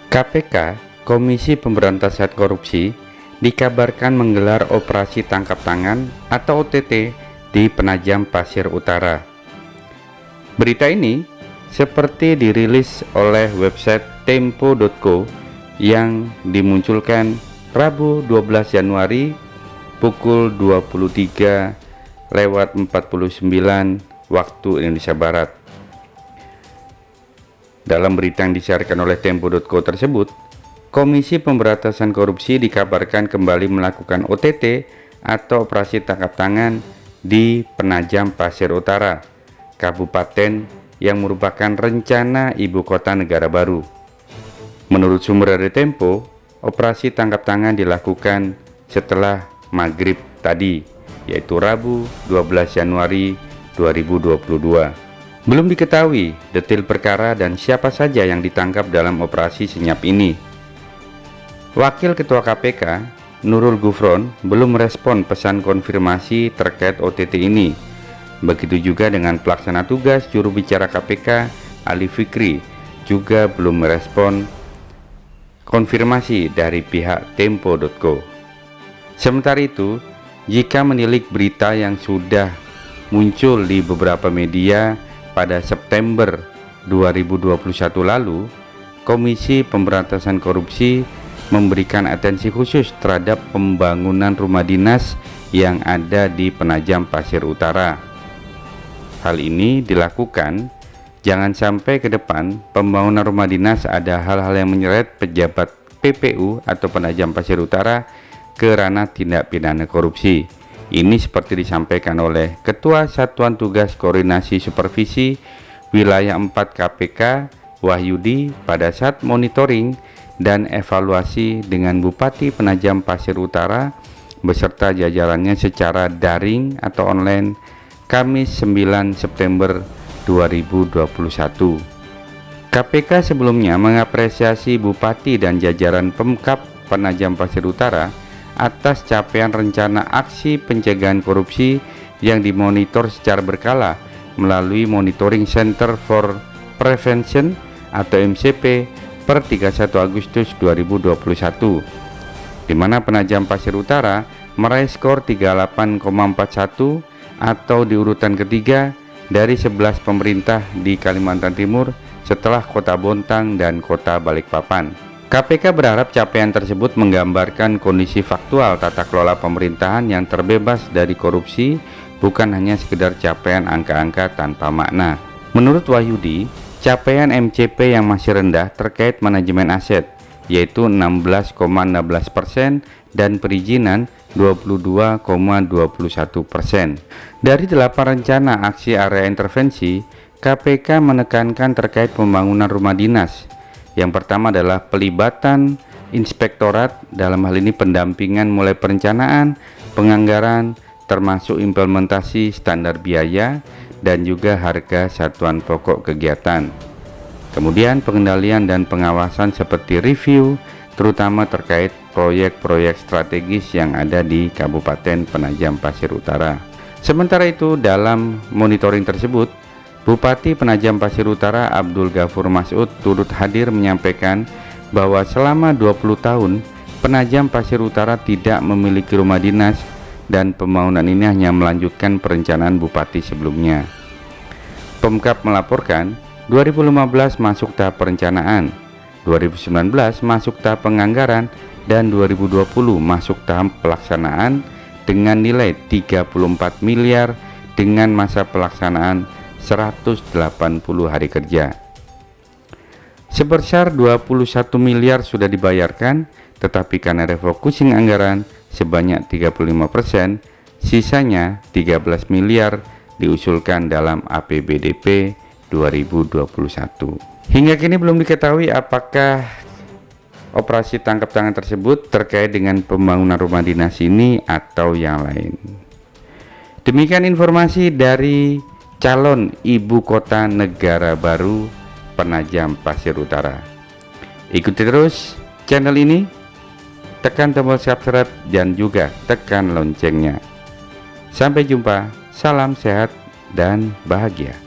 KPK, Komisi Pemberantasan Korupsi, dikabarkan menggelar operasi tangkap tangan atau OTT di Penajam Pasir Utara. Berita ini seperti dirilis oleh website tempo.co yang dimunculkan Rabu 12 Januari pukul 23:49 waktu Indonesia Barat. Dalam berita yang disiarkan oleh tempo.co tersebut, Komisi Pemberantasan Korupsi dikabarkan kembali melakukan OTT atau operasi tangkap tangan di Penajam Pasir Utara, kabupaten yang merupakan rencana ibu kota negara baru. Menurut sumber dari Tempo, operasi tangkap tangan dilakukan setelah maghrib tadi, yaitu Rabu 12 Januari 2022. Belum diketahui detail perkara dan siapa saja yang ditangkap dalam operasi senyap ini. Wakil Ketua KPK, Nurul Gufron, belum merespon pesan konfirmasi terkait OTT ini. Begitu juga dengan pelaksana tugas juru bicara KPK, Ali Fikri, juga belum merespon konfirmasi dari pihak tempo.co. Sementara itu, jika menilik berita yang sudah muncul di beberapa media pada September 2021 lalu, Komisi Pemberantasan Korupsi memberikan atensi khusus terhadap pembangunan rumah dinas yang ada di Penajam Pasir Utara. Hal ini dilakukan jangan sampai ke depan pembangunan rumah dinas ada hal-hal yang menyeret pejabat PPU atau Penajam Pasir Utara ke ranah tindak pidana korupsi. Ini seperti disampaikan oleh Ketua Satuan Tugas Koordinasi Supervisi Wilayah 4 KPK, Wahyudi, pada saat monitoring dan evaluasi dengan Bupati Penajam Pasir Utara beserta jajarannya secara daring atau online Kamis 9 September 2021. KPK sebelumnya mengapresiasi Bupati dan jajaran Pemkab Penajam Pasir Utara atas capaian rencana aksi pencegahan korupsi yang dimonitor secara berkala melalui Monitoring Center for Prevention atau MCP per 31 Agustus 2021, di mana Penajam Pasir Utara meraih skor 38,41 atau di urutan ketiga dari 11 pemerintah di Kalimantan Timur setelah Kota Bontang dan Kota Balikpapan. KPK berharap capaian tersebut menggambarkan kondisi faktual tata kelola pemerintahan yang terbebas dari korupsi, bukan hanya sekedar capaian angka-angka tanpa makna. Menurut Wahyudi, capaian MCP yang masih rendah terkait manajemen aset, yaitu 16,16% dan perizinan 22,21%. Dari 8 rencana aksi area intervensi, KPK menekankan terkait pembangunan rumah dinas. Yang pertama adalah pelibatan inspektorat, dalam hal ini pendampingan mulai perencanaan, penganggaran, termasuk implementasi standar biaya dan juga harga satuan pokok kegiatan. Kemudian pengendalian dan pengawasan seperti review, terutama terkait proyek-proyek strategis yang ada di Kabupaten Penajam Pasir Utara. Sementara itu, dalam monitoring tersebut, Bupati Penajam Pasir Utara Abdul Ghafur Masud turut hadir menyampaikan bahwa selama 20 tahun Penajam Pasir Utara tidak memiliki rumah dinas dan pembangunan ini hanya melanjutkan perencanaan bupati sebelumnya. Pemkab melaporkan 2015 masuk tahap perencanaan, 2019 masuk tahap penganggaran, dan 2020 masuk tahap pelaksanaan dengan nilai 34 miliar dengan masa pelaksanaan 180 hari kerja. Sebesar 21 miliar sudah dibayarkan, tetapi karena refocusing anggaran sebanyak 35%, sisanya 13 miliar diusulkan dalam APBDP 2021. Hingga kini belum diketahui apakah operasi tangkap tangan tersebut terkait dengan pembangunan rumah dinas ini atau yang lain. Demikian informasi dari calon ibu kota negara baru Penajam Pasir Utara. Ikuti terus channel ini, tekan tombol subscribe dan juga tekan loncengnya. Sampai jumpa, salam sehat dan bahagia.